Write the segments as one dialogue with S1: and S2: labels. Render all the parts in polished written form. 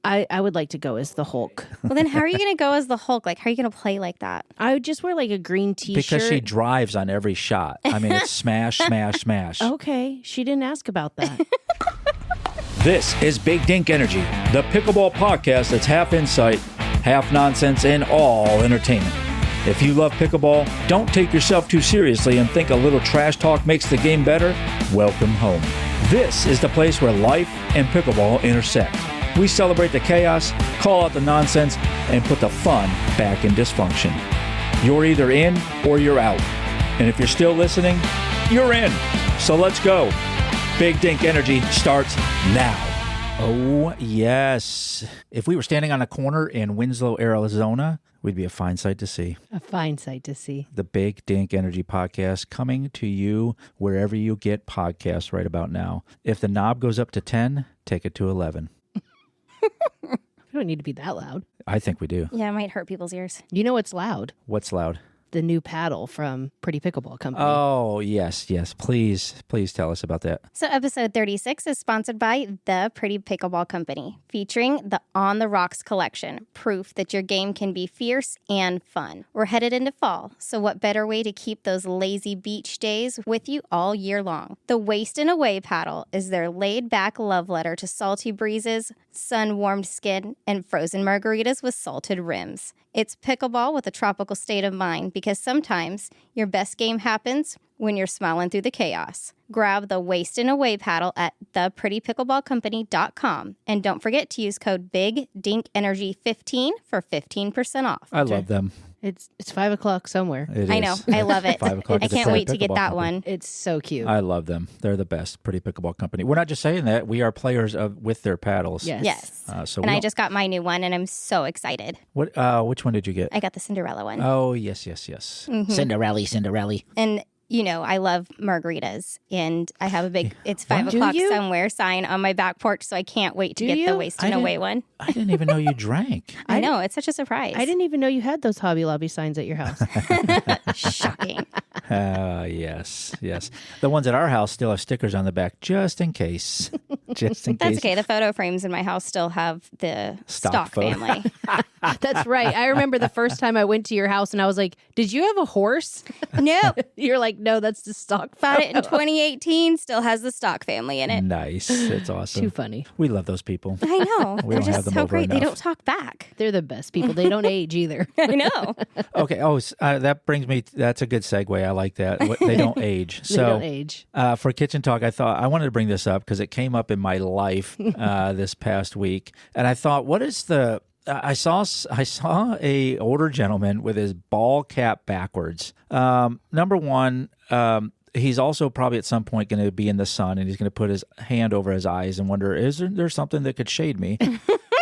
S1: I would like to go as the Hulk.
S2: Well, then how are you going to go as the Hulk? Like, how are you going to play like that?
S1: I would just wear like a green T-shirt.
S3: Because she drives on every shot. I mean, it's smash, smash, smash.
S1: Okay, she didn't ask about that.
S3: This is Big Dink Energy, the pickleball podcast that's half insight, half nonsense, and all entertainment. If you love pickleball, don't take yourself too seriously and think a little trash talk makes the game better, welcome home. This is the place where life and pickleball intersect. We celebrate the chaos, call out the nonsense, and put the fun back in dysfunction. You're either in or you're out. And if you're still listening, you're in. So let's go. Big Dink Energy starts now. Oh, yes. If we were standing on a corner in Winslow, Arizona, we'd be a fine sight to see.
S1: A fine sight to see.
S3: The Big Dink Energy Podcast coming to you wherever you get podcasts right about now. If the knob goes up to 10, take it to 11.
S1: We don't need to be that loud.
S3: I think we do.
S2: Yeah, it might hurt people's ears.
S1: You know what's loud?
S3: What's loud?
S1: The new paddle from Pretty Pickleball Company.
S3: Oh, yes. Please tell us about that.
S2: So episode 36 is sponsored by the Pretty Pickleball Company, featuring the On the Rocks collection, proof that your game can be fierce and fun. We're headed into fall, so what better way to keep those lazy beach days with you all year long? The Waste and Away paddle is their laid-back love letter to salty breezes, sun-warmed skin, and frozen margaritas with salted rims. It's pickleball with a tropical state of mind, because sometimes your best game happens when you're smiling through the chaos. Grab the Waste and Away paddle at theprettypickleballcompany.com. And don't forget to use code BIGDINKENERGY15 for 15% off.
S3: I love them.
S1: It's 5 o'clock somewhere.
S3: It
S2: I know.
S3: is.
S2: I love it.
S3: 5 o'clock
S2: I
S3: at the
S2: can't
S3: Pretty
S2: wait to get
S3: Pickleball
S2: that
S3: Company.
S2: one.
S1: It's so cute.
S3: I love them. They're the best. Pretty Pickleball Company. We're not just saying that. We are players with their paddles.
S1: Yes.
S2: Yes.
S3: So
S2: And I just got my new one, and I'm so excited.
S3: Which one did you get?
S2: I got the Cinderella one.
S3: Oh, yes.
S2: Mm-hmm.
S3: Cinderella.
S2: And, you know, I love margaritas. And I have a big, it's 5
S1: Do
S2: o'clock
S1: you?
S2: somewhere sign on my back porch, so I can't wait to
S1: Do
S2: get
S1: you?
S2: the Waste and Away one.
S3: I didn't even know you drank.
S2: I know. It's such a surprise.
S1: I didn't even know you had those Hobby Lobby signs at your house.
S2: Shocking.
S3: Yes. The ones at our house still have stickers on the back, just in case. Just in
S2: That's
S3: case.
S2: okay. The photo frames in my house still have the stock
S3: photo.
S2: family.
S1: That's right. I remember the first time I went to your house and I was like, did you have a horse?
S2: No.
S1: You're like, no, that's the stock.
S2: Bought it in 2018. Still has the stock family in it.
S3: Nice. It's awesome.
S1: Too funny.
S3: We love those people.
S2: I know.
S3: We
S2: They're
S3: don't have
S2: just
S3: them
S2: so
S3: over
S2: great. They
S3: enough.
S2: don't talk back.
S1: They're the best people. They don't age either.
S2: I know.
S3: Okay. Oh, that brings me. That's a good segue. I like that. They don't age.
S1: They don't age.
S3: For Kitchen Talk, I thought I wanted to bring this up because it came up in my life this past week, and I thought, what is the? I saw a older gentleman with his ball cap backwards. Number one, he's also probably at some point going to be in the sun, and he's going to put his hand over his eyes and wonder, is there something that could shade me?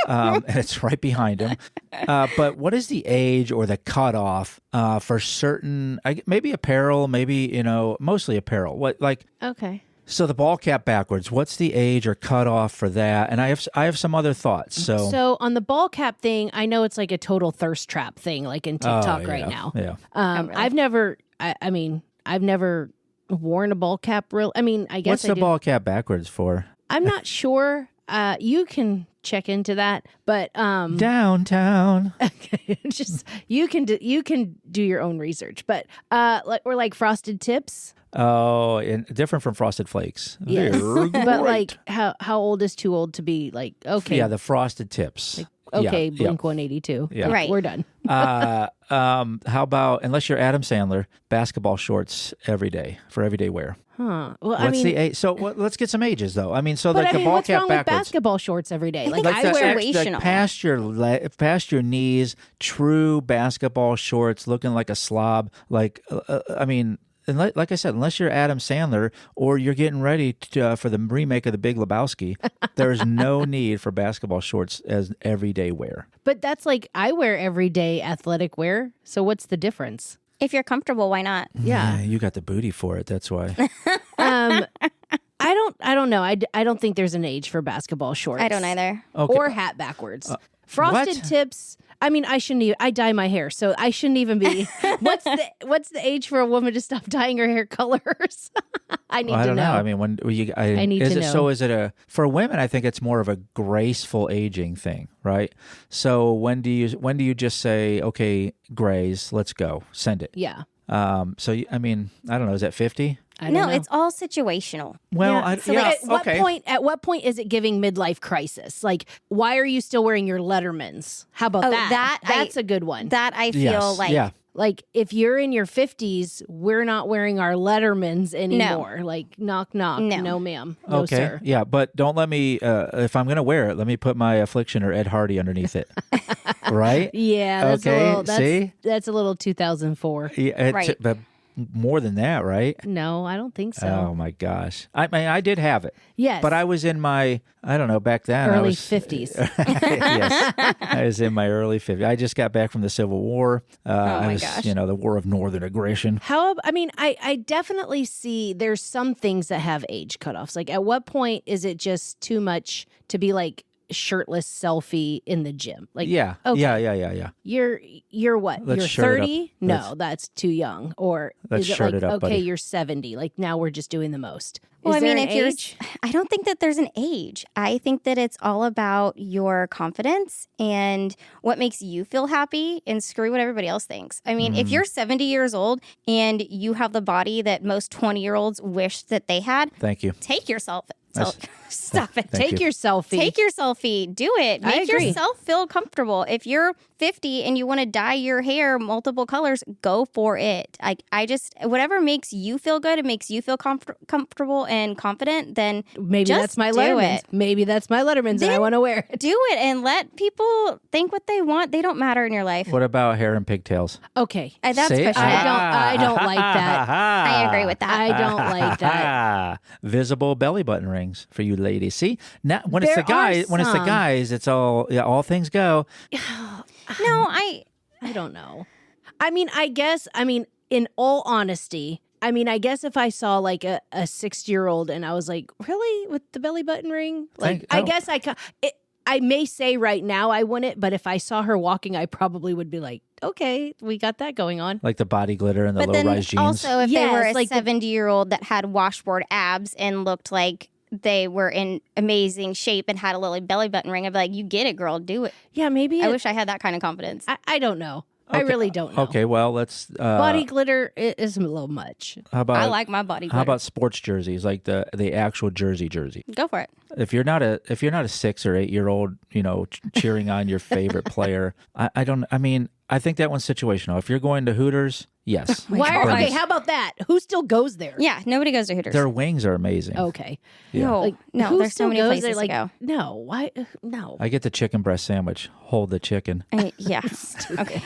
S3: And it's right behind him. But what is the age or the cutoff for certain, maybe apparel, maybe, mostly apparel?
S1: Okay.
S3: So the ball cap backwards, what's the age or cutoff for that? And I have some other thoughts.
S1: So on the ball cap thing, I know it's like a total thirst trap thing, like in TikTok right now.
S3: Yeah.
S2: Really?
S1: I've never worn a ball cap. I guess
S3: What's the ball cap backwards for?
S1: I'm not sure. You can check into that, but
S3: Downtown.
S1: just you can do your own research. But like frosted tips.
S3: Oh, and different from Frosted Flakes.
S1: Yes.
S3: They're
S1: But
S3: great.
S1: how old is too old to be like, okay.
S3: Yeah, the Frosted Tips.
S1: Okay,
S3: Yeah,
S1: Blink 182.
S3: Yeah.
S2: Right.
S1: We're done.
S3: How about, unless you're Adam Sandler, basketball shorts for everyday wear?
S1: Huh. Well,
S3: What's the age? So let's get some ages, though. The ball
S1: what's
S3: cap
S1: wong with
S3: backwards.
S1: basketball shorts every day? Like,
S2: think
S1: I
S2: it's
S1: wear
S2: situational.
S3: Past your knees, true basketball shorts, looking like a slob. Like I said, unless you're Adam Sandler or you're getting ready for the remake of The Big Lebowski, there is no need for basketball shorts as everyday wear.
S1: But that's like I wear everyday athletic wear. So what's the difference?
S2: If you're comfortable, why not?
S1: Yeah.
S3: You got the booty for it. That's why.
S1: I don't know. I don't think there's an age for basketball shorts.
S2: I don't either.
S3: Okay.
S1: Or hat backwards. Frosted
S3: What?
S1: tips. I mean, I shouldn't even. I dye my hair, so I shouldn't even be. What's the age for a woman to stop dyeing her hair colors? I need
S3: I
S1: to
S3: don't know.
S1: know.
S3: I mean, when you,
S1: I need
S3: is
S1: to
S3: it
S1: know.
S3: so? Is it for women? I think it's more of a graceful aging thing, right? So when do you just say, okay, grays, let's go, send it?
S1: Yeah.
S3: I mean, I don't know. Is that 50?
S1: I don't
S2: No,
S1: know.
S2: it's all situational.
S3: Well,
S1: At what point is it giving midlife crisis? Like, why are you still wearing your Lettermans? How about
S2: Oh,
S1: that? That's a good one.
S2: That I feel
S3: Yes,
S2: like
S3: yeah.
S1: Like, if you're in your 50s, we're not wearing our Lettermans anymore. Like, knock, knock.
S2: No.
S1: No, ma'am. No,
S3: Okay,
S1: sir.
S3: yeah, but don't let me. If I'm gonna wear it, let me put my Affliction or Ed Hardy underneath it, right?
S1: Yeah, that's
S3: Okay,
S1: a little.
S3: see?
S1: That's a little 2004.
S3: Yeah,
S2: Right.
S3: But more than that, right?
S1: No, I don't think so.
S3: Oh my gosh! I mean, I did have it.
S1: Yes,
S3: But I was in my, I don't know, back then. I
S1: early
S3: was,
S1: 50s.
S3: Yes. I was in my early 50s. I just got back from the Civil War. I
S2: my
S3: was,
S2: gosh.
S3: the War of Northern Aggression.
S1: I mean, I definitely see there's some things that have age cutoffs. Like, at what point is it just too much to be like shirtless selfie in the gym? Like,
S3: Yeah.
S1: okay.
S3: Yeah.
S1: You're what?
S3: Let's
S1: You're
S3: shirt it up.
S1: 30? No, that's too young. Or
S3: Let's
S1: is it
S3: shirt
S1: like,
S3: it up,
S1: okay,
S3: buddy.
S1: you're 70. Like, now we're just doing the most.
S2: Well,
S1: Is
S2: I
S1: there
S2: mean,
S1: an
S2: if you're,
S1: age?
S2: I don't think that there's an age. I think that it's all about your confidence and what makes you feel happy and screw what everybody else thinks. I mean, if you're 70 years old and you have the body that most 20-year-olds wish that they had,
S3: Thank you.
S2: take yourself.
S3: That's-
S2: Stop it.
S3: Thank
S1: Take
S3: you.
S1: your selfie.
S2: Take your selfie. Do it.
S1: I
S2: Make
S1: agree.
S2: yourself feel comfortable. If you're 50 and you want to dye your hair multiple colors, go for it. I just, whatever makes you feel good, it makes you feel comfortable and confident, then
S1: Maybe
S2: just
S1: that's my
S2: do
S1: Lettermans.
S2: it.
S1: Maybe that's my Lettermans and I
S2: Then-
S1: want to wear it.
S2: Do it and let people think what they want. They don't matter in your life.
S3: What about hair and pigtails?
S1: Okay.
S2: That's
S3: See?
S2: pushing it.
S1: I don't like that.
S2: I agree with that.
S1: I don't like that.
S3: Visible belly button rings for you ladies. See, now when it's
S1: There
S3: the guys,
S1: are some.
S3: it's all things go.
S2: No, I
S1: don't know. I mean, in all honesty, I guess if I saw like a 60-year-old and I was like, really, with the belly button ring? Like, I guess I may say right now I wouldn't, but if I saw her walking, I probably would be like, okay, we got that going on.
S3: Like the body glitter and the
S2: but then
S3: low-rise jeans.
S2: also if they
S1: Yes,
S2: were a
S1: like the-
S2: 70-year-old that had washboard abs and looked like they were in amazing shape and had a little belly button ring, I'd be like, you get it, girl, do it.
S1: Yeah, maybe.
S2: I wish I had that kind of confidence.
S1: I don't know. I really don't know.
S3: Okay, well, let's.
S1: Body glitter is a little much.
S3: How about
S2: I like my body glitter.
S3: how about sports jerseys, like the actual jersey?
S2: Go for it.
S3: If you're not a 6 or 8 year old, cheering on your favorite player, I think that one's situational. If you're going to Hooters, yes.
S1: Okay, how about that? Who still goes there?
S2: Yeah, nobody goes to Hooters.
S3: Their wings are amazing.
S1: Okay.
S2: No,
S1: Who
S2: there's
S1: still
S2: so many
S1: goes
S2: places
S1: there?
S2: to go.
S1: No, why? No.
S3: I get the chicken breast sandwich. Hold the chicken.
S2: Yeah. Okay.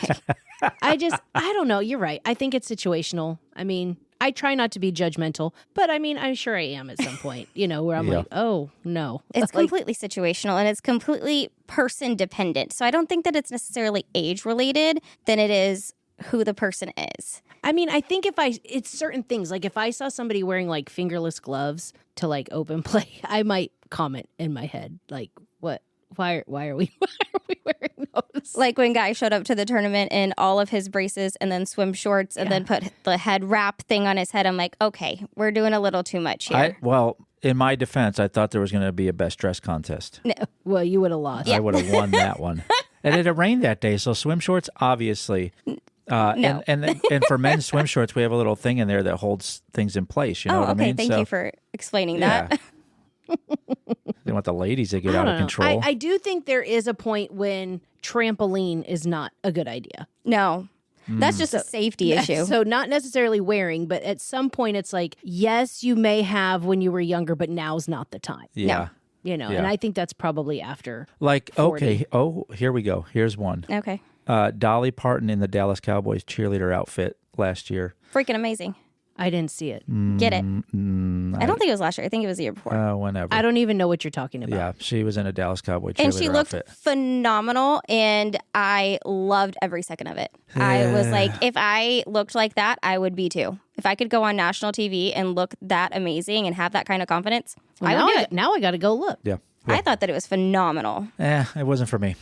S1: I don't know. You're right. I think it's situational. I mean, I try not to be judgmental, but I'm sure I am at some point, where I'm
S3: Yeah.
S1: like, oh, no.
S2: It's
S1: Like,
S2: completely situational and it's completely person dependent. So I don't think that it's necessarily age related than it is who the person is.
S1: I think it's certain things. Like if I saw somebody wearing like fingerless gloves to like open play, I might comment in my head, like, what? Why are we wearing those?
S2: Like when Guy showed up to the tournament in all of his braces and then swim shorts and then put the head wrap thing on his head. I'm like, okay, we're doing a little too much here.
S3: Well, in my defense, I thought there was going to be a best dress contest.
S2: No.
S1: Well, you would have lost.
S3: I would have won that one. And it had rained that day, so swim shorts, obviously.
S2: No.
S3: And for men's swim shorts, we have a little thing in there that holds things in place. You know what I
S2: okay.
S3: mean?
S2: Thank you for explaining that.
S3: They want the ladies to get
S1: I
S3: out
S1: don't
S3: of
S1: know.
S3: control.
S1: I do think there is a point when trampoline is not a good idea.
S2: No, that's just a safety issue.
S1: So not necessarily wearing, but at some point it's like, yes, you may have when you were younger, but now's not the time.
S3: yeah.
S1: And I think that's probably after.
S3: Like,
S1: 40.
S3: okay. Oh, here we go. Here's one.
S2: Okay.
S3: Dolly Parton in the Dallas Cowboys cheerleader outfit last year.
S2: Freaking amazing.
S1: I didn't see it.
S2: Get it. I don't think it was last year. I think it was the year before.
S3: Whenever.
S1: I don't even know what you're talking about.
S3: Yeah, she was in a Dallas Cowboy cheerleader
S2: And she looked
S3: outfit.
S2: phenomenal, and I loved every second of it. I was like, if I looked like that, I would be too. If I could go on national TV and look that amazing and have that kind of confidence, I would do it.
S1: Now I got to go look.
S3: Yeah.
S2: I thought that it was phenomenal.
S3: It wasn't for me.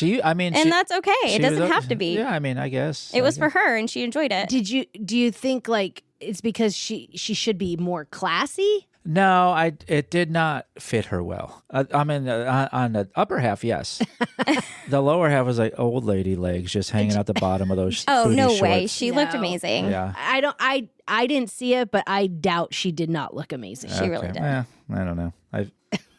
S2: And that's okay. It doesn't have to be.
S3: Yeah, I mean, I guess.
S2: It was for her, and she enjoyed it.
S1: Do you think, like, it's because she should be more classy?
S3: No, it did not fit her well. I mean, on the upper half, yes. The lower half was like old lady legs just hanging out the bottom of those booty
S2: no
S3: shorts.
S2: way. She looked amazing.
S3: Yeah.
S1: I didn't see it, but I doubt she did not look amazing.
S2: She really did.
S3: I don't know. I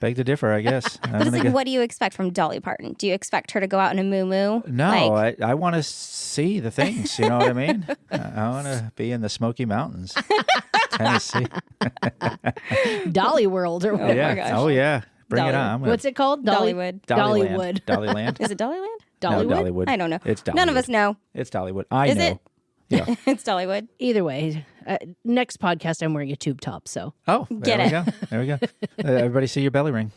S3: beg to differ, I guess.
S2: But it's like, what do you expect from Dolly Parton? Do you expect her to go out in a moo-moo?
S3: No, I want to see the things. You know what I mean? I want to be in the Smoky Mountains, Tennessee.
S1: Dolly World or whatever.
S3: Yeah.
S2: my gosh.
S3: Oh, yeah. Bring it on.
S1: What's it called?
S2: Dollywood.
S3: Dollywood. Dollyland.
S2: Is it Dollyland?
S3: No,
S1: Dollywood?
S3: Dollywood.
S2: I don't know.
S3: It's Dollywood.
S2: None of us know.
S3: It's Dollywood. I
S2: Is
S3: know.
S2: it?
S3: Yeah.
S2: It's Dollywood.
S1: Either way, next podcast I'm wearing a tube top, so
S3: Oh,
S2: Get
S3: there
S2: it.
S3: we go. There we go. Everybody see your belly ring.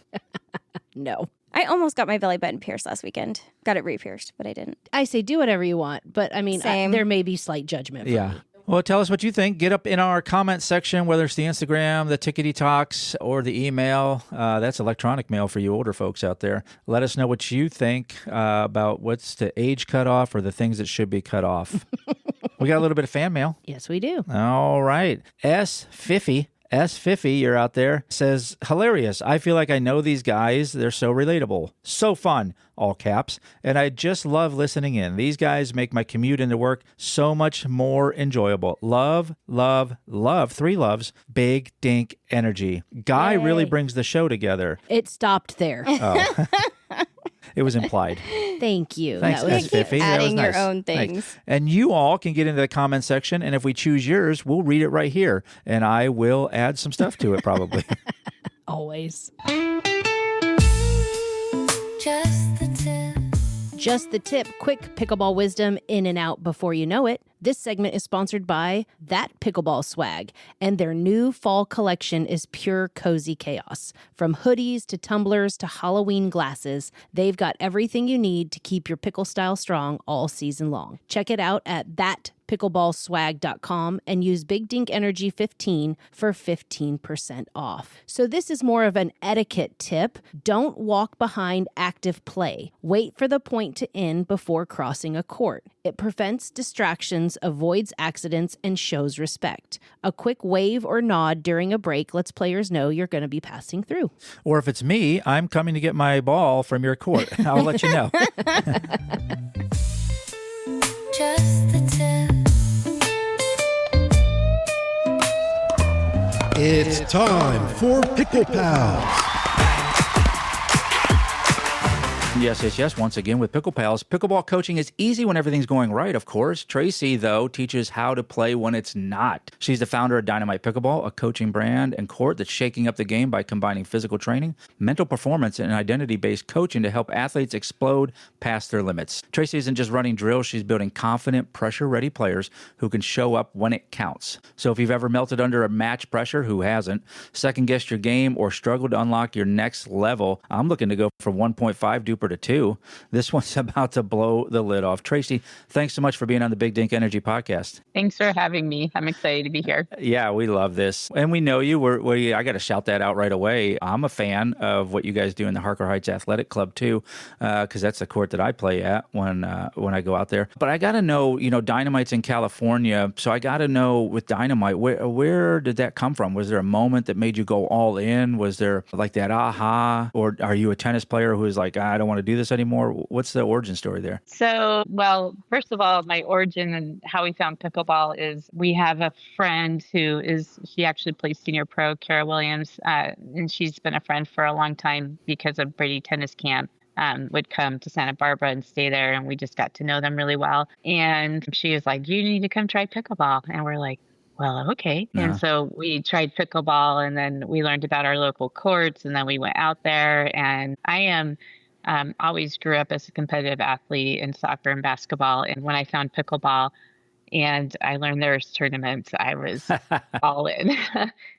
S1: no.
S2: I almost got my belly button pierced last weekend. Got it re-pierced, but I didn't.
S1: I say do whatever you want, but I mean,
S2: Same.
S1: there may be slight judgment. From
S3: Yeah.
S1: me.
S3: Well, tell us what you think. Get up in our comment section, whether it's the Instagram, the Tickety Talks, or the email. That's electronic mail for you older folks out there. Let us know what you think about what's the age cutoff or the things that should be cut off. We got a little bit of fan mail.
S1: Yes, we do.
S3: All right. S. Fiffy, you're out there, says, hilarious. I feel like I know these guys. They're so relatable. So fun, all caps. And I just love listening in. These guys make my commute into work so much more enjoyable. Love, 3 loves, Big Dink energy. Guy really brings the show together.
S1: It stopped there.
S3: Oh. It was implied.
S1: Thank you.
S3: Thanks,
S1: That was
S3: S. Fiffy. That was
S2: adding your
S3: nice.
S2: own
S3: Thanks.
S2: things.
S3: And you all can get into the comment section, and if we choose yours, we'll read it right here, and I will add some stuff to it probably.
S1: always.
S2: Just
S1: the tip. Quick pickleball wisdom in and out before you know it. This segment is sponsored by That Pickleball Swag, and their new fall collection is pure cozy chaos. From hoodies to tumblers to Halloween glasses, they've got everything you need to keep your pickle style strong all season long. Check it out at thatpickleballswag.com and use Big Dink Energy 15 for 15% off. So this is more of an etiquette tip. Don't walk behind active play. Wait for the point to end before crossing a court. It prevents distractions, avoids accidents, and shows respect. A quick wave or nod during a break lets players know you're going to be passing through.
S3: Or if it's me, I'm coming to get my ball from your court. I'll let you know.
S4: Just the tip.
S5: It's time for Pickle Pals.
S3: Yes. Once again with Pickle Pals. Pickleball coaching is easy when everything's going right, of course. Tracy, though, teaches how to play when it's not. She's the founder of Dynamite Pickleball, a coaching brand and court that's shaking up the game by combining physical training, mental performance, and identity-based coaching to help athletes explode past their limits. Tracy isn't just running drills. She's building confident, pressure-ready players who can show up when it counts. So if you've ever melted under a match pressure, who hasn't, second-guessed your game, or struggled to unlock your next level, I'm looking to go from 1.5 duper to 2. This one's about to blow the lid off. Tracy, thanks so much for being on the Big Dink Energy podcast.
S6: Thanks for having me. I'm excited to be here.
S3: Yeah, we love this. And we know you. I got to shout that out right away. I'm a fan of what you guys do in the Harker Heights Athletic Club, too, because that's the court that I play at when I go out there. But I got to know, Dynamite's in California, so I got to know with Dynamite, where did that come from? Was there a moment that made you go all in? Was there like that aha? Or are you a tennis player who is like, I don't want to do this anymore? What's the origin story there?
S6: So, well, first of all, my origin and how we found pickleball is we have a friend she actually plays senior pro, Kara Williams, and she's been a friend for a long time because of Brady Tennis Camp. Would come to Santa Barbara and stay there, and we just got to know them really well. And she was like, you need to come try pickleball. And we're like, well, okay.
S3: Uh-huh.
S6: And so we tried pickleball, and then we learned about our local courts, and then we went out there. And I always grew up as a competitive athlete in soccer and basketball. And when I found pickleball and I learned there was tournaments, I was all in.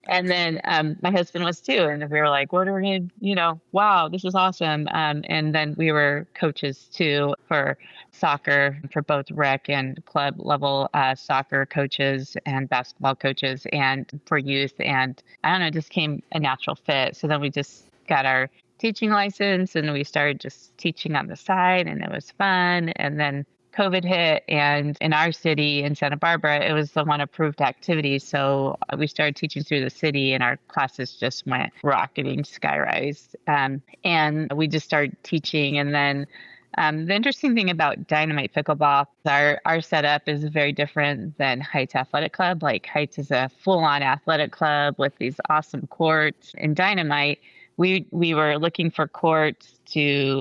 S6: And then my husband was too. And we were like, what are we going to, wow, this is awesome. And then we were coaches too for soccer, for both rec and club level soccer coaches and basketball coaches and for youth. And I don't know, it just came a natural fit. So then we just got our teaching license, and we started just teaching on the side, and it was fun. And then COVID hit, and in our city in Santa Barbara, it was the one approved activity. So we started teaching through the city, and our classes just went rocketing, skyrise. And we just started teaching. And then the interesting thing about Dynamite Pickleball, our setup is very different than Heights Athletic Club. Like Heights is a full-on athletic club with these awesome courts. In Dynamite, we were looking for courts to,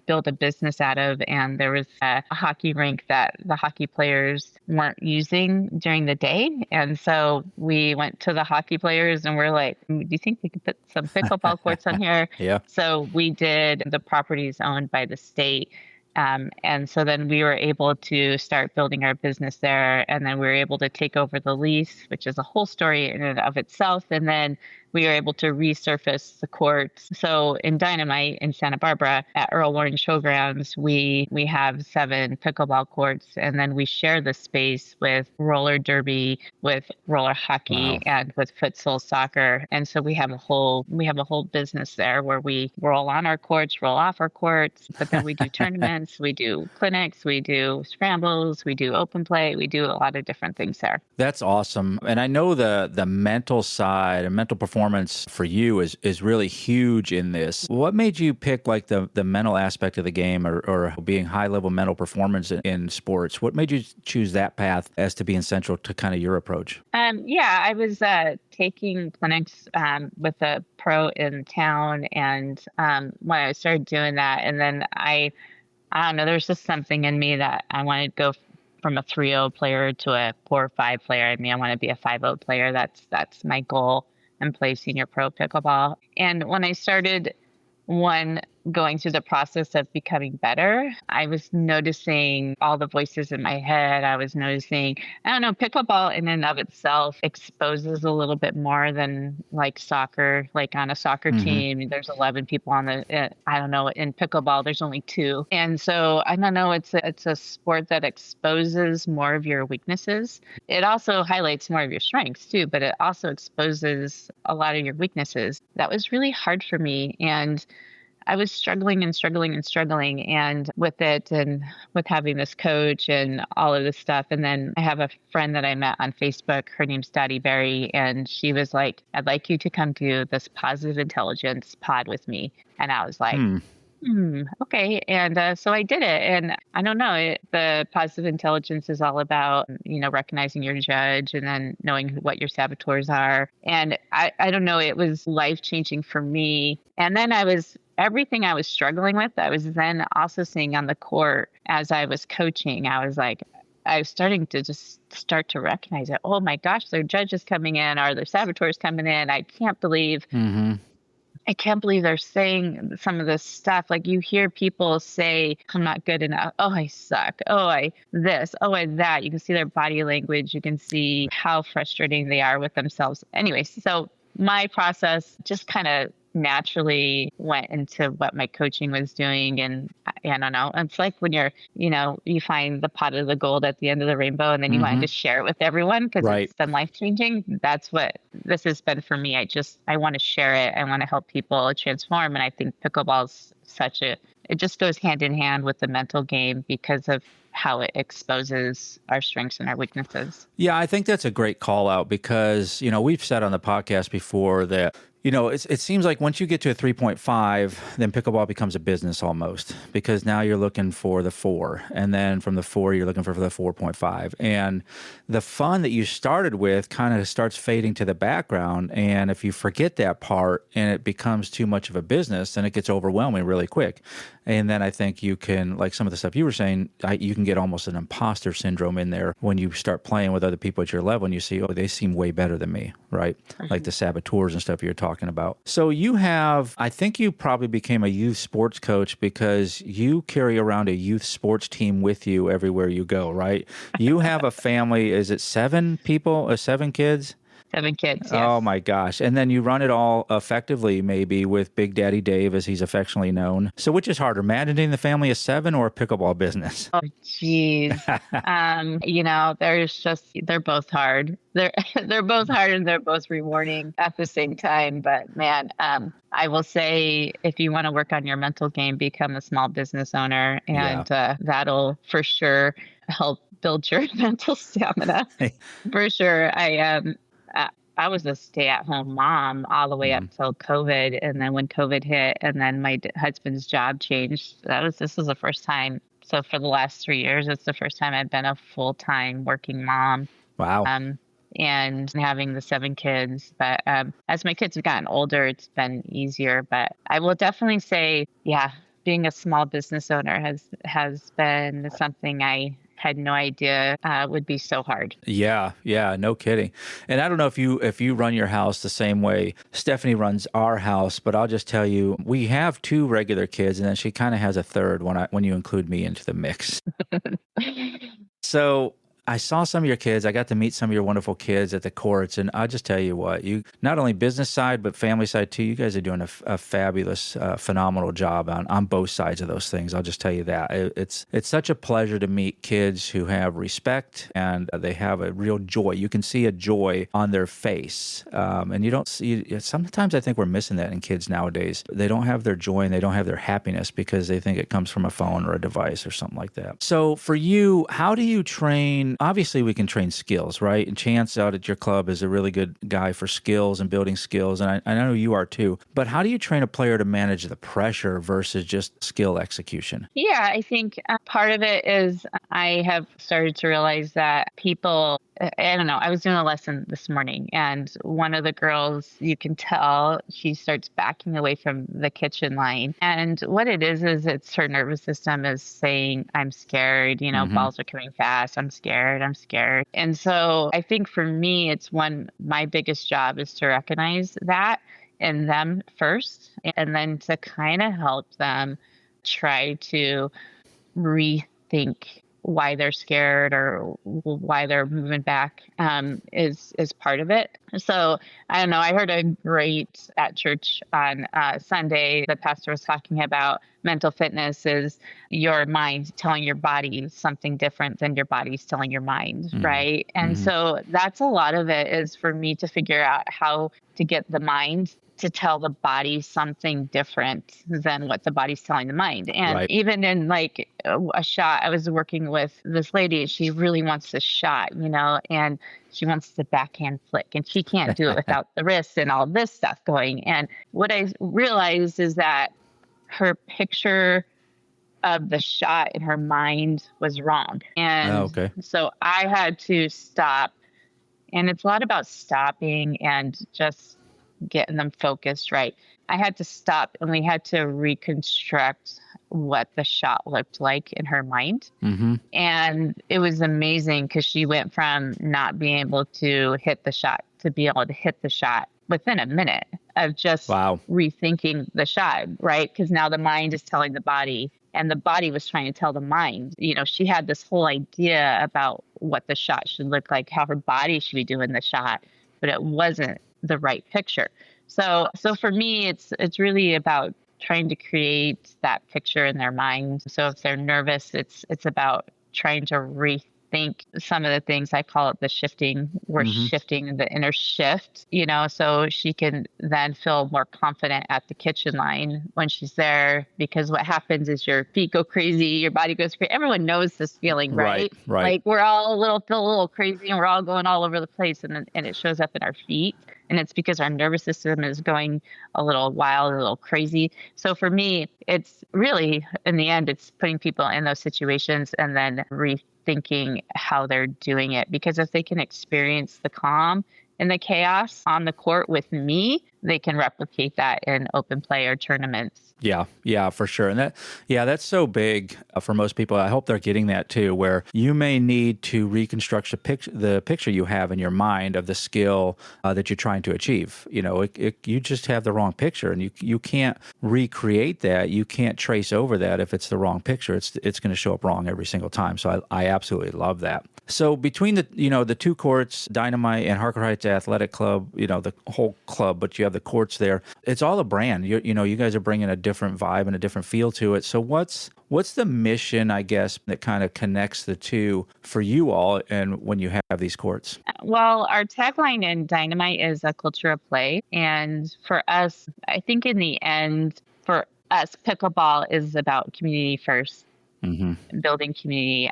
S6: build a business out of. And there was a hockey rink that the hockey players weren't using during the day. And so we went to the hockey players and we're like, do you think we could put some pickleball courts on here?
S3: Yeah.
S6: So we did. The property is owned by the state. And so then we were able to start building our business there. And then we were able to take over the lease, which is a whole story in and of itself. And then we were able to resurface the courts. So in Dynamite in Santa Barbara at Earl Warren Showgrounds, we have 7 pickleball courts, and then we share the space with roller derby, with roller hockey, and with futsal soccer. And so we have a whole business there where we roll on our courts, roll off our courts, but then we do tournaments, we do clinics, we do scrambles, we do open play, we do a lot of different things there.
S3: That's awesome. And I know the mental side and mental performance for you is really huge in this. What made you pick like the mental aspect of the game or being high level mental performance in sports? What made you choose that path as to being central to kind of your approach?
S6: I was taking clinics with a pro in town, and when I started doing that, and then I don't know, there's just something in me that I wanted to go from a 3-0 player to a 4-5 player. I mean, I want to be a 5-0 player. That's my goal, and play senior pro pickleball. And when I started going through the process of becoming better, I was noticing all the voices in my head. I was noticing, I don't know, pickleball in and of itself exposes a little bit more than like soccer. Like on a soccer team, there's 11 people on I don't know, in pickleball, there's only 2. And so I don't know, it's a sport that exposes more of your weaknesses. It also highlights more of your strengths too, but it also exposes a lot of your weaknesses. That was really hard for me. And I was struggling and with it, and with having this coach and all of this stuff. And then I have a friend that I met on Facebook. Her name's Dottie Berry. And she was like, I'd like you to come do this positive intelligence pod with me. And I was like, okay. And so I did it. And I don't know, the positive intelligence is all about, recognizing your judge and then knowing what your saboteurs are. And I don't know, it was life-changing for me. And then everything I was struggling with, I was then also seeing on the court as I was coaching. I was starting to start to recognize it. Oh my gosh, their judge is coming in, or their saboteurs coming in. I can't believe they're saying some of this stuff. Like you hear people say, I'm not good enough. Oh, I suck. Oh, I this. Oh, I that. You can see their body language. You can see how frustrating they are with themselves. Anyway, so my process just kind of naturally went into what my coaching was doing. And I don't know, it's like when you're, you find the pot of the gold at the end of the rainbow, and then you want to share it with everyone because it's been life-changing. That's what this has been for me. I want to share it. I want to help people transform. And I think pickleball's it just goes hand in hand with the mental game because of how it exposes our strengths and our weaknesses.
S3: Yeah, I think that's a great call out because, we've said on the podcast before that, it seems like once you get to a 3.5, then pickleball becomes a business almost because now you're looking for the 4. And then from the 4, you're looking for the 4.5. And the fun that you started with kind of starts fading to the background. And if you forget that part and it becomes too much of a business, then it gets overwhelming really quick. And then I think you can, like some of the stuff you were saying, you can get almost an imposter syndrome in there when you start playing with other people at your level and you see, oh, they seem way better than me, right? Like the saboteurs and stuff you're talking about. So I think you probably became a youth sports coach because you carry around a youth sports team with you everywhere you go, right? You have a family, is it 7 people or 7 kids?
S6: 7 kids, yes.
S3: Oh my gosh. And then you run it all effectively, maybe with Big Daddy Dave, as he's affectionately known. So which is harder, managing the family of 7 or a pickleball business?
S6: Oh, geez. They're both hard. They're both hard and they're both rewarding at the same time. But man, I will say, if you want to work on your mental game, become a small business owner, and that'll for sure help build your mental stamina. For sure. I was a stay-at-home mom all the way up till COVID, and then when COVID hit, and then my husband's job changed. This was the first time. So for the last 3 years, it's the first time I've been a full-time working mom.
S3: Wow.
S6: And having the 7 kids. But as my kids have gotten older, it's been easier. But I will definitely say, being a small business owner has been something I had no idea would be so hard.
S3: Yeah, no kidding. And I don't know if you run your house the same way Stephanie runs our house, but I'll just tell you, we have 2 regular kids, and then she kind of has a third when you include me into the mix. So I saw some of your kids. I got to meet some of your wonderful kids at the courts, and I'll just tell you what, you not only business side, but family side too, you guys are doing a fabulous, phenomenal job on both sides of those things. I'll just tell you that. It's such a pleasure to meet kids who have respect and they have a real joy. You can see a joy on their face, and you don't see, sometimes I think we're missing that in kids nowadays. They don't have their joy and they don't have their happiness because they think it comes from a phone or a device or something like that. So for you, how do you train? Obviously, we can train skills, right? And Chance out at your club is a really good guy for skills and building skills, and I know you are too. But how do you train a player to manage the pressure versus just skill execution?
S6: Yeah, I think part of it is I have started to realize that people, I don't know, I was doing a lesson this morning, and one of the girls, you can tell she starts backing away from the kitchen line. And what it is it's her nervous system is saying, I'm scared, balls are coming fast, I'm scared. And so I think for me, my biggest job is to recognize that in them first, and then to kind of help them try to rethink why they're scared or why they're moving back is part of it. So I don't know. I heard a great at church on Sunday. The pastor was talking about mental fitness is your mind telling your body something different than your body's telling your mind, right? And so that's a lot of it is for me to figure out how to get the mind to tell the body something different than what the body's telling the mind. And even in like a shot, I was working with this lady, she really wants this shot, and she wants the backhand flick, and she can't do it without the wrist and all this stuff going. And what I realized is that her picture of the shot in her mind was wrong. And so I had to stop. And it's a lot about stopping and just getting them focused right. I had to stop, and we had to reconstruct what the shot looked like in her mind. And it was amazing because she went from not being able to hit the shot to be able to hit the shot within a minute of just rethinking the shot, right? Because now the mind is telling the body, and the body was trying to tell the mind. She had this whole idea about what the shot should look like, how her body should be doing the shot, but it wasn't the right picture. So for me, it's really about trying to create that picture in their mind. So if they're nervous, it's about trying to rethink some of the things. I call it the shifting. We're shifting the inner shift, so she can then feel more confident at the kitchen line when she's there, because what happens is your feet go crazy, your body goes crazy. Everyone knows this feeling, right? Like we're all feel a little crazy, and we're all going all over the place, and it shows up in our feet. And it's because our nervous system is going a little wild, a little crazy. So for me, it's really, in the end, it's putting people in those situations and then rethinking how they're doing it. Because if they can experience the calm and the chaos on the court with me, they can replicate that in open play or tournaments.
S3: Yeah, for sure. And that's so big for most people. I hope they're getting that too, where you may need to reconstruct the picture you have in your mind of the skill that you're trying to achieve. You just have the wrong picture, and you can't recreate that. You can't trace over that if it's the wrong picture. It's going to show up wrong every single time. So I absolutely love that. So between the two courts, Dynamite and Harker Heights Athletic Club, the whole club, but you have the courts there. It's all a brand. You guys are bringing a different vibe and a different feel to it. So what's the mission, I guess, that kind of connects the two for you all and when you have these courts?
S6: Well, our tagline in Dynamite is a culture of play. And for us, I think in the end, for us, pickleball is about community first, building community.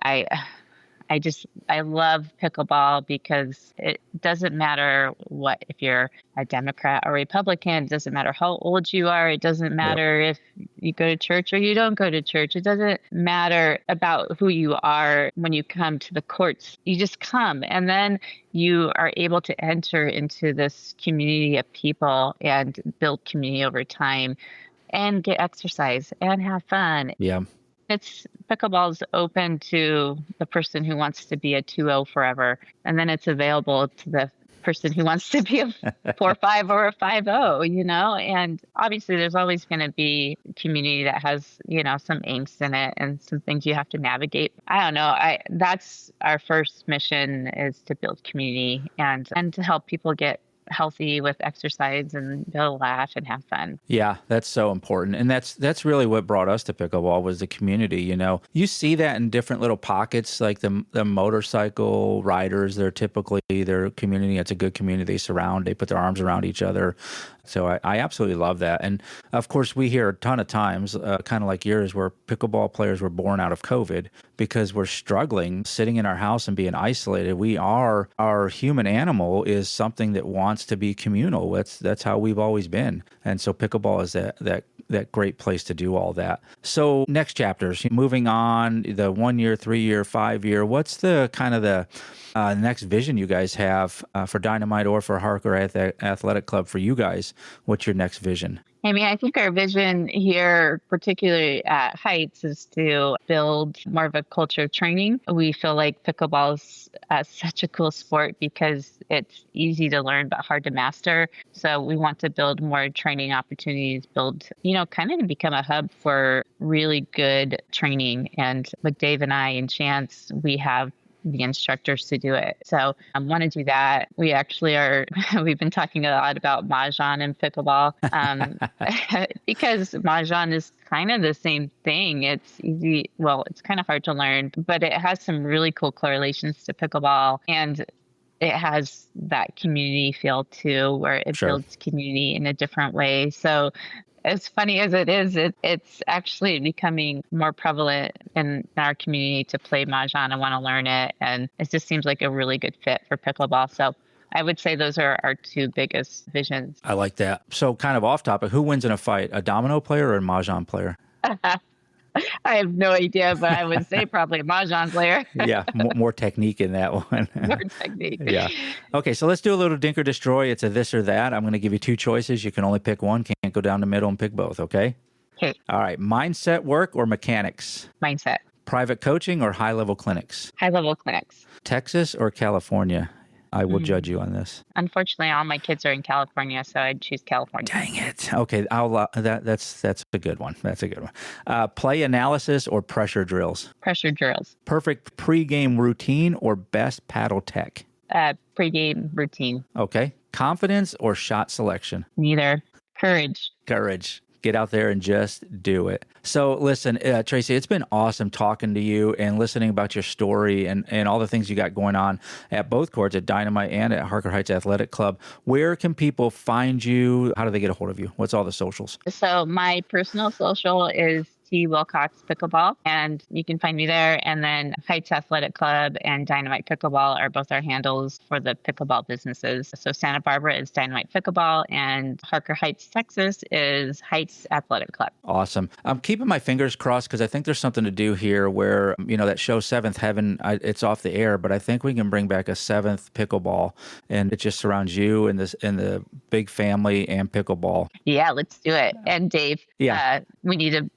S6: I love pickleball because it doesn't matter if you're a Democrat or Republican. It doesn't matter how old you are. It doesn't matter if you go to church or you don't go to church. It doesn't matter about who you are when you come to the courts. You just come, and then you are able to enter into this community of people and build community over time and get exercise and have fun.
S3: Yeah.
S6: Pickleball is open to the person who wants to be a 2-0 forever. And then it's available to the person who wants to be a 4-5 or a 5-0, And obviously there's always going to be community that has, some angst in it and some things you have to navigate. I don't know. That's our first mission, is to build community and to help people get healthy with exercise and be able to laugh and have fun.
S3: Yeah, that's so important. And that's really what brought us to pickleball, was the community. You see that in different little pockets, like the motorcycle riders. They're typically their community. It's a good community. They put their arms around each other. So I absolutely love that. And of course, we hear a ton of times, kind of like yours, where pickleball players were born out of COVID because we're struggling, sitting in our house and being isolated. Our human animal is something that wants to be communal. That's how we've always been. And so pickleball is that great place to do all that. So next chapters, moving on, the 1 year, 3 year, 5 year, what's the kind of the next vision you guys have for Dynamite or for Harker Athletic Club for you guys? What's your next vision?
S6: I think our vision here, particularly at Heights, is to build more of a culture of training. We feel like pickleball is such a cool sport because it's easy to learn but hard to master. So we want to build more training opportunities, kind of to become a hub for really good training. And with Dave and I and Chance, we have the instructors to do it. So I want to do that. We actually we've been talking a lot about Mahjong and pickleball because Mahjong is kind of the same thing. It's easy. Well, it's kind of hard to learn, but it has some really cool correlations to pickleball, and it has that community feel too, where it builds community in a different way. So as funny as it is, it's actually becoming more prevalent in our community to play Mahjong and want to learn it. And it just seems like a really good fit for pickleball. So I would say those are our two biggest visions.
S3: I like that. So kind of off topic, who wins in a fight, a domino player or a Mahjong player?
S6: I have no idea, but I would say probably a Mahjong player.
S3: Yeah, more technique in that one.
S6: More technique.
S3: Yeah. Okay, so let's do a little Dink or Destroy. It's a this or that. I'm going to give you two choices. You can only pick one. Can't go down the middle and pick both, okay?
S6: Okay.
S3: All right. Mindset work or mechanics?
S6: Mindset.
S3: Private coaching or high-level clinics?
S6: High-level clinics.
S3: Texas or California? I will judge you on this.
S6: Unfortunately, all my kids are in California, so I'd choose California.
S3: Dang it. Okay, that's a good one. That's a good one. Play analysis or pressure drills?
S6: Pressure drills.
S3: Perfect pregame routine or best paddle tech?
S6: Pregame routine.
S3: Okay. Confidence or shot selection?
S6: Neither. Courage.
S3: Get out there and just do it. So listen, Tracy, it's been awesome talking to you and listening about your story and all the things you got going on at both courts, at Dynamite and at Harker Heights Athletic Club. Where can people find you? How do they get a hold of you? What's all the socials?
S6: So my personal social is Tracy Wilcox Pickleball, and you can find me there. And then Heights Athletic Club and Dynamite Pickleball are both our handles for the pickleball businesses. So Santa Barbara is Dynamite Pickleball, and Harker Heights, Texas is Heights Athletic Club.
S3: Awesome. I'm keeping my fingers crossed because I think there's something to do here where, that show Seventh Heaven, it's off the air, but I think we can bring back a seventh pickleball, and it just surrounds you and the big family and pickleball.
S6: Yeah, let's do it. And Dave,
S3: Yeah.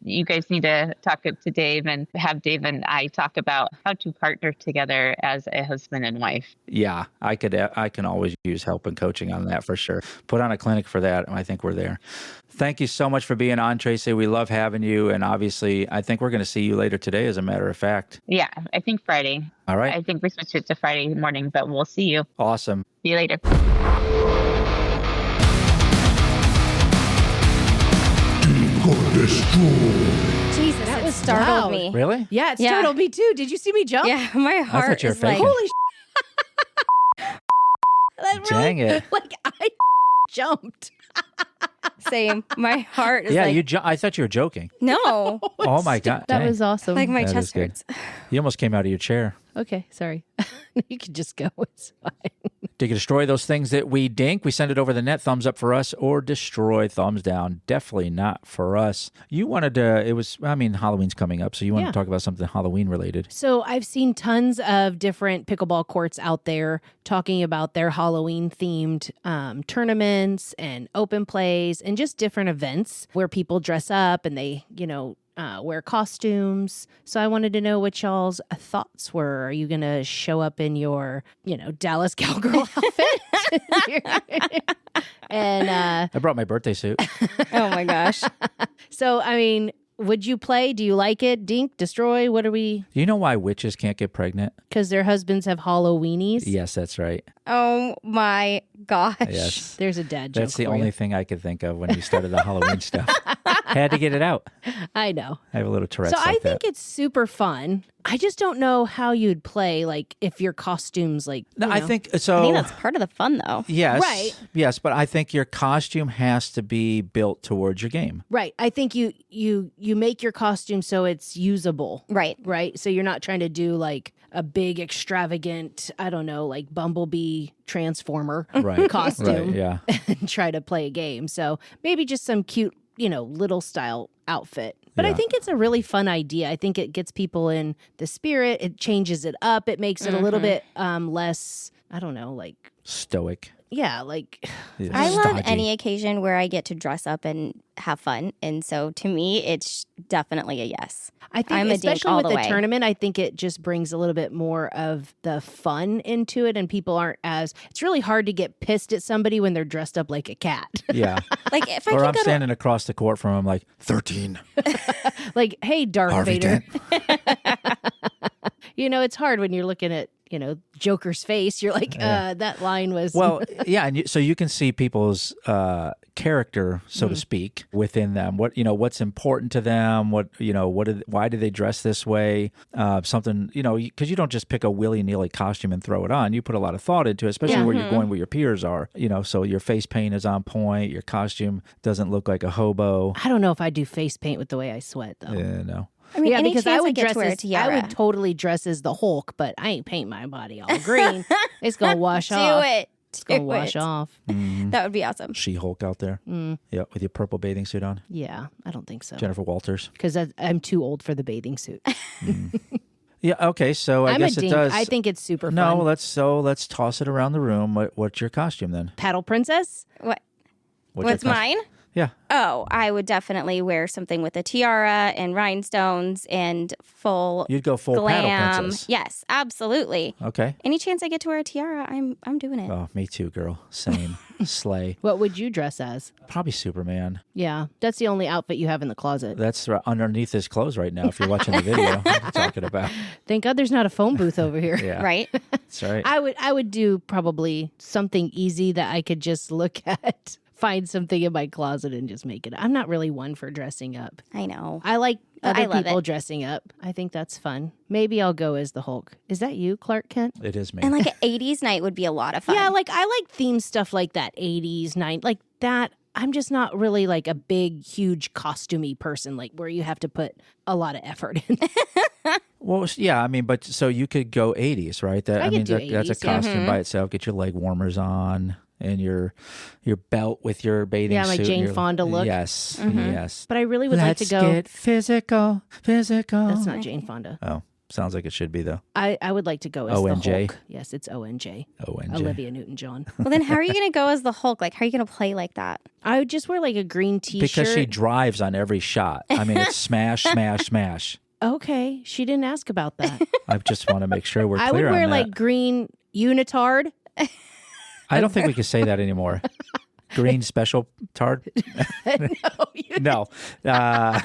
S6: You guys need to talk to Dave and have Dave and I talk about how to partner together as a husband and wife.
S3: Yeah, I can always use help and coaching on that for sure. Put on a clinic for that, and I think we're there. Thank you so much for being on, Tracy. We love having you, and obviously, I think we're going to see you later today, as a matter of fact.
S6: Yeah, I think Friday.
S3: All right.
S6: I think we switched it to Friday morning, but we'll see you.
S3: Awesome.
S6: See you later.
S2: Jesus,
S1: That
S2: it
S1: was
S2: startled
S1: loud.
S2: me.
S3: Really?
S1: Yeah, it
S2: Yeah.
S1: startled me too. Did you see me jump?
S2: Yeah, my
S3: I
S2: heart
S3: thought you were
S2: is like,
S3: faking.
S1: Holy that
S3: Dang it.
S1: Like I jumped.
S2: same. My heart is
S3: Yeah,
S2: like,
S3: I thought you were joking.
S2: no.
S3: Oh my God.
S1: That
S3: Dang.
S1: was awesome.
S2: Like my
S3: That is
S2: chest
S3: good.
S2: hurts.
S3: You almost came out of your chair.
S1: Okay, sorry. You could just go. It's fine.
S3: To destroy those things that we dink, we send it over the net. Thumbs up for us, or destroy, thumbs down. Definitely not for us. You wanted to, Halloween's coming up, so you wanted to talk about something Halloween related.
S1: So I've seen tons of different pickleball courts out there talking about their Halloween themed tournaments and open plays and just different events where people dress up and they, wear costumes. So I wanted to know what y'all's thoughts were. Are you going to show up in your, Dallas Cowgirl outfit? And
S3: I brought my birthday suit.
S2: Oh my gosh.
S1: so, would you play? Do you like it? Dink, destroy? What are we?
S3: Do you know why witches can't get pregnant?
S1: Because their husbands have Halloweenies?
S3: Yes, that's right.
S2: Oh my gosh.
S3: Yes.
S1: There's a dad joke.
S3: That's the
S1: for
S3: only
S1: you.
S3: thing I could think of when you started the Halloween stuff. Had to get it out.
S1: I know.
S3: I have a little Tourette's
S1: So
S3: like
S1: I think it's super fun. I just don't know how you'd play, like, if your costume's like.
S3: I think so.
S2: I think that's part of the fun, though.
S3: Yes.
S1: Right.
S3: Yes, but I think your costume has to be built towards your game.
S1: Right. I think you make your costume so it's usable.
S2: Right.
S1: Right. So you're not trying to do like a big extravagant, I don't know, like Bumblebee Transformer
S3: Right.
S1: costume
S3: Right. Yeah.
S1: and try to play a game. So maybe just some cute, little style outfit. But I
S3: Yeah.
S1: think it's a really fun idea. I think it gets people in the spirit. It changes it up. It makes it a little bit less, I don't know, like,
S3: Stoic.
S1: yeah, like.
S3: Yeah.
S2: I love
S3: Stodgy.
S2: any occasion where I get to dress up and have fun. And so to me, it's definitely a yes.
S1: I think,
S2: I'm a dink
S1: especially
S2: all
S1: with
S2: the
S1: the
S2: way.
S1: tournament, I think it just brings a little bit more of the fun into it, and people aren't as. It's really hard to get pissed at somebody when they're dressed up like a cat.
S3: Yeah.
S2: Like if I
S3: Or
S2: could
S3: I'm
S2: go to
S3: standing across the court from him like 13.
S1: Like, hey, Darth
S3: Harvey
S1: Vader.
S3: Dent.
S1: It's hard when you're looking at Joker's face. You're like, that line was.
S3: Well, yeah, and so you can see people's character, so to speak, within them. What's important to them? Why do they dress this way? Something, because you don't just pick a willy-nilly costume and throw it on. You put a lot of thought into it, especially where you're going, where your peers are. So your face paint is on point. Your costume doesn't look like a hobo.
S1: I don't know if I do face paint with the way I sweat though.
S3: Yeah, no.
S2: I mean, any
S1: because
S2: chance
S1: I would
S2: get
S1: dress
S2: to wear a
S1: as
S2: tiara.
S1: I would totally dress as the Hulk, but I ain't paint my body all green. It's gonna wash
S2: Do
S1: off.
S2: it.
S1: It's gonna wash off.
S2: That would be awesome.
S3: She-Hulk out there. Yeah, with your purple bathing suit on.
S1: Yeah, I don't think so.
S3: Jennifer Walters.
S1: Because I'm too old for the bathing suit.
S3: Yeah, okay, so I
S1: I'm
S3: guess
S1: a
S3: it
S1: dink.
S3: does.
S1: I think it's super
S3: No,
S1: fun.
S3: let's toss it around the room. What's your costume then?
S1: Paddle Princess?
S2: What's
S3: your costume?
S2: mine?
S3: Yeah.
S2: Oh, I would definitely wear something with a tiara and rhinestones and full
S3: You'd go full Paddle
S2: glam.
S3: Princess.
S2: Yes, absolutely.
S3: Okay.
S2: Any chance I get to wear a tiara, I'm doing it.
S3: Oh, me too, girl. Same. Slay.
S1: What would you dress as?
S3: Probably Superman.
S1: Yeah, that's the only outfit you have in the closet.
S3: That's underneath his clothes right now. If you're watching the video, I'm talking about.
S1: Thank God there's not a phone booth over here.
S3: Yeah.
S2: Right?
S3: That's right.
S1: I would do probably something easy that I could just look at. Find something in my closet and just make it. I'm not really one for dressing up.
S2: I know.
S1: I like
S2: But
S1: other
S2: I love
S1: people
S2: it.
S1: dressing up. I think that's fun. Maybe I'll go as the Hulk. Is that you, Clark Kent?
S3: It is me.
S2: And like an 80s night would be a lot of fun.
S1: Yeah, like I like theme stuff like that. 80s, 90s, like that. I'm just not really like a big, huge costumey person, like where you have to put a lot of effort in.
S3: Well, yeah, I mean, but so you could go 80s, right?
S1: I
S3: mean,
S1: could do
S3: that's a
S1: 80s, yeah.
S3: costume by itself. Get your leg warmers on and your belt with your bathing
S1: Yeah, my
S3: suit.
S1: Jane Fonda look.
S3: Yes, yes.
S1: But I really would like to go.
S3: Let's get physical.
S1: That's not Jane Fonda.
S3: Oh, sounds like it should be, though.
S1: I would like to go as the
S3: ONJ?
S1: Hulk. Yes, it's ONJ.
S3: ONJ.
S1: Olivia Newton-John.
S2: Well, then how are you going to go as the Hulk? Like, how are you going to play like that?
S1: I would just wear like a green T-shirt.
S3: Because she drives on every shot. I mean, it's smash, smash, smash.
S1: Okay, she didn't ask about that.
S3: I just want to make sure we're clear
S1: I would wear
S3: on that.
S1: like green unitard.
S3: I don't think we can say that anymore. Green special tard? No.
S1: I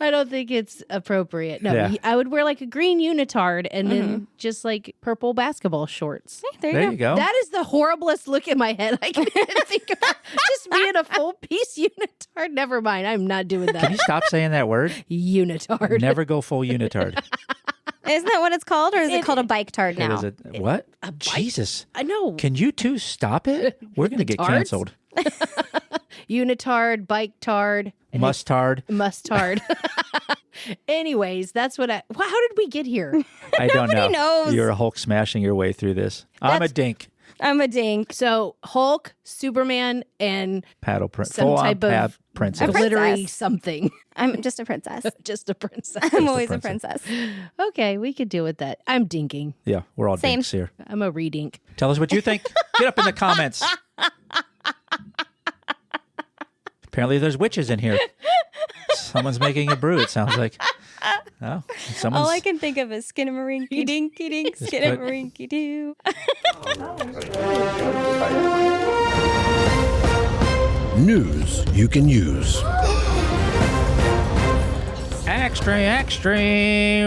S1: don't think it's appropriate. No,
S3: Yeah.
S1: I would wear like a green unitard and then just like purple basketball shorts.
S3: There you go.
S1: That is the horriblest look in my head I can think about. Just being a full piece unitard. Never mind. I'm not doing
S3: Can
S1: that.
S3: you stop saying that word?
S1: Unitard.
S3: Never go full unitard.
S2: Isn't that what it's called? Or is it called a bike tard now?
S3: What? Jesus.
S1: I know.
S3: Can you two stop it? We're going to get
S1: Unitards?
S3: canceled.
S1: Unitard, bike tard.
S3: Mustard.
S1: Mustard. Anyways, that's what how did we get here?
S3: I don't know.
S2: knows.
S3: You're a Hulk smashing your way through this. I'm a dink.
S2: I'm a dink.
S1: So Hulk, Superman, and
S3: Paddle print.
S1: some type of
S3: princess.
S1: glittery
S2: Princess.
S1: something.
S2: I'm just a princess.
S1: Just a princess.
S2: I'm always a princess.
S1: Okay, we could deal with that. I'm dinking.
S3: Yeah, we're all
S2: Same.
S3: dinks here.
S1: I'm a redink.
S3: Tell us what you think. Get up in the comments. Apparently there's witches in here. Someone's making a brew, it sounds like. Oh, someone's...
S2: All I can think of is skinnamarink-y dinky dink, skinnamarink-y doo.
S5: News you can use.
S3: Extra, extra,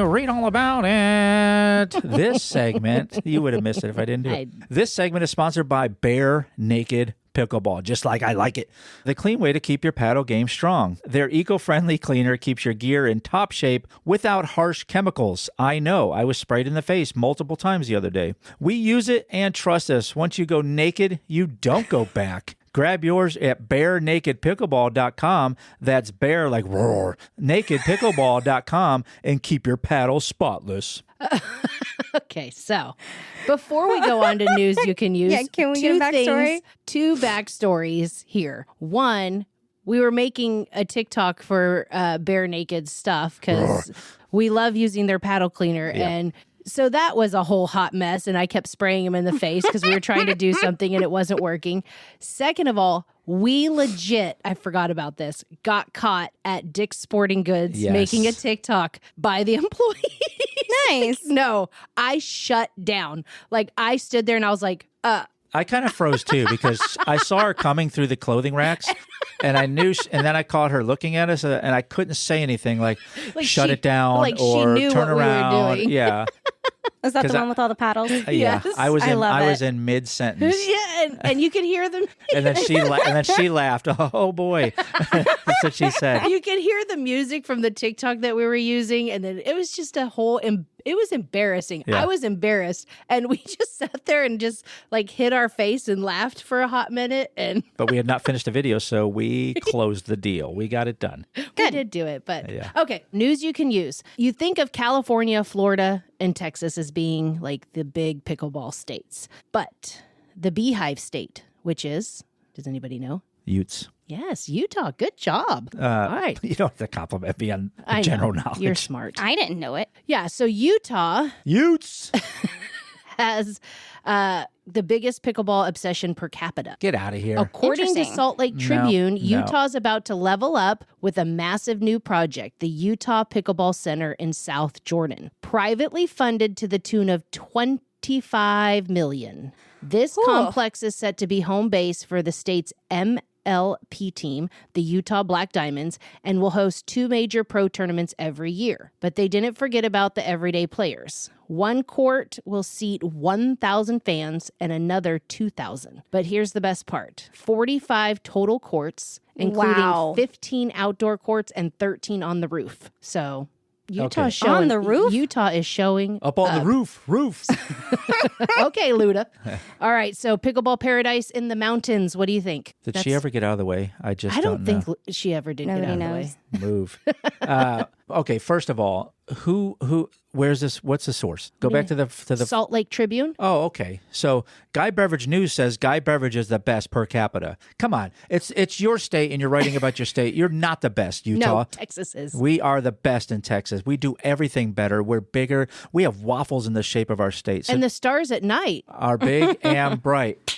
S3: read all about it. This segment, you would have missed it if I didn't do it. This segment is sponsored by Bare Naked Pickleball, just like I like it. The clean way to keep your paddle game strong. Their eco-friendly cleaner keeps your gear in top shape without harsh chemicals. I know, I was sprayed in the face multiple times the other day. We use it and trust us. Once you go naked, you don't go back. Grab yours at barenakedpickleball.com. That's bare like roar. Nakedpickleball.com and keep your paddle spotless.
S1: Okay, so before we go on to news you can use,
S2: can we get a backstory?
S1: Two backstories here. One, we were making a TikTok for Bare Naked stuff because we love using their paddle cleaner. And so that was a whole hot mess, and I kept spraying him in the face because we were trying to do something and it wasn't working. Second of all, we legit, I forgot about this, got caught at Dick's Sporting Goods making a TikTok by the employees.
S2: Nice.
S1: No, I shut down. Like, I stood there and I was like,
S3: I kind of froze too because I saw her coming through the clothing racks, and I knew, and then I caught her looking at us, and I couldn't say anything like shut it down
S1: like she
S3: or
S1: knew
S3: turn
S1: what we were
S3: around.
S1: doing.
S3: Yeah,
S2: Is that the
S3: 'Cause
S2: one with all the paddles?
S3: yeah.
S1: Yes.
S3: I was
S2: it.
S3: in mid sentence,
S1: yeah, and you could hear them.
S3: and then she laughed. Oh boy, that's what she said.
S1: You could hear the music from the TikTok that we were using, and then it was just a whole. It was embarrassing.
S3: Yeah.
S1: I was embarrassed, and we just sat there and just like hit our face and laughed for a hot minute. And
S3: But we had not finished the video, so we closed the deal. We got it done.
S1: we did do it. But
S3: Yeah.
S1: okay, news you can use. You think of California, Florida, and Texas as being like the big pickleball states, but the Beehive State, which is, does anybody know?
S3: Utes.
S1: Yes, Utah. Good job. All right.
S3: You don't have to compliment me on the
S1: I
S3: general
S1: know.
S3: knowledge.
S1: You're smart.
S2: I didn't know it.
S1: Yeah, so Utah
S3: Utes.
S1: has the biggest pickleball obsession per capita.
S3: Get out of here.
S1: According to
S2: Interesting.
S1: Salt Lake Tribune,
S3: no.
S1: Utah's about to level up with a massive new project, the Utah Pickleball Center in South Jordan, privately funded to the tune of $25 million. This complex is set to be home base for the state's MLP team, the Utah Black Diamonds, and will host 2 major pro tournaments every year. But they didn't forget about the everyday players. One court will seat 1,000 fans and another 2,000. But here's the best part. 45 total courts, including
S2: Wow.
S1: 15 outdoor courts and 13 on the roof. So Utah's showing.
S2: On the roof?
S1: Utah is showing.
S3: Up on the roofs.
S1: Okay, Luda. All right, so pickleball paradise in the mountains. What do you think?
S3: Did she ever get out of the way? I don't
S1: think
S3: know.
S1: she ever did
S2: Nobody
S1: get out
S2: knows.
S1: of the way.
S3: Move. Okay, first of all, where's this? What's the source? Go back to the
S1: Salt Lake Tribune.
S3: Oh, okay. So Guy Beverage News says Guy Beverage is the best per capita. Come on. It's your state and you're writing about your state. You're not the best, Utah.
S1: No, Texas is.
S3: We are the best in Texas. We do everything better. We're bigger. We have waffles in the shape of our state. So
S1: and the stars at night
S3: are big and bright.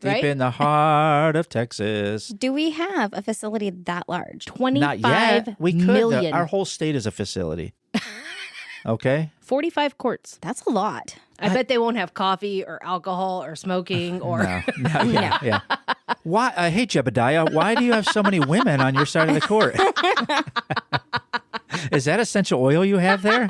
S3: Deep
S1: Right?
S3: in the heart of Texas.
S2: Do we have a facility that large?
S1: 25
S3: Not yet. We could.
S1: million.
S3: Our whole state is a facility. Okay?
S1: 45 courts.
S2: That's a lot.
S1: I bet they won't have coffee or alcohol or smoking or.
S3: No, yeah. Why? Hey, Jebediah, why do you have so many women on your side of the court? Is that essential oil you have there?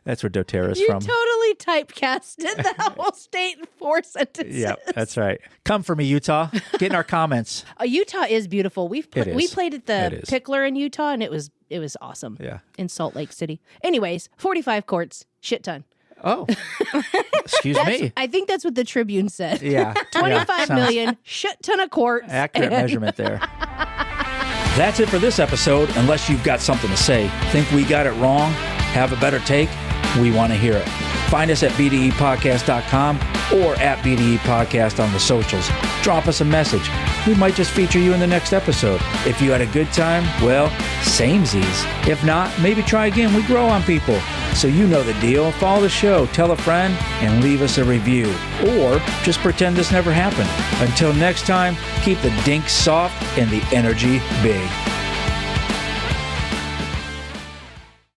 S3: That's where doTERRA's
S1: You
S3: from.
S1: totally typecasted the whole state in 4 sentences.
S3: Yeah, that's right. Come for me, Utah. Get in our comments.
S1: Utah is beautiful. We
S3: is.
S1: played at the
S3: It is.
S1: Pickler in Utah, and it was awesome.
S3: Yeah.
S1: In Salt Lake City. Anyways, 45 courts, shit ton.
S3: Oh, excuse me.
S1: I think that's what the Tribune said.
S3: Yeah.
S1: 25 million, shit ton of courts.
S3: Accurate measurement there. That's it for this episode. Unless you've got something to say, think we got it wrong, have a better take, we want to hear it. Find us at bdepodcast.com or at BDE Podcast on the socials. Drop us a message. We might just feature you in the next episode. If you had a good time, well, samesies. If not, maybe try again. We grow on people. So you know the deal. Follow the show, tell a friend, and leave us a review. Or just pretend this never happened. Until next time, keep the dink soft and the energy big.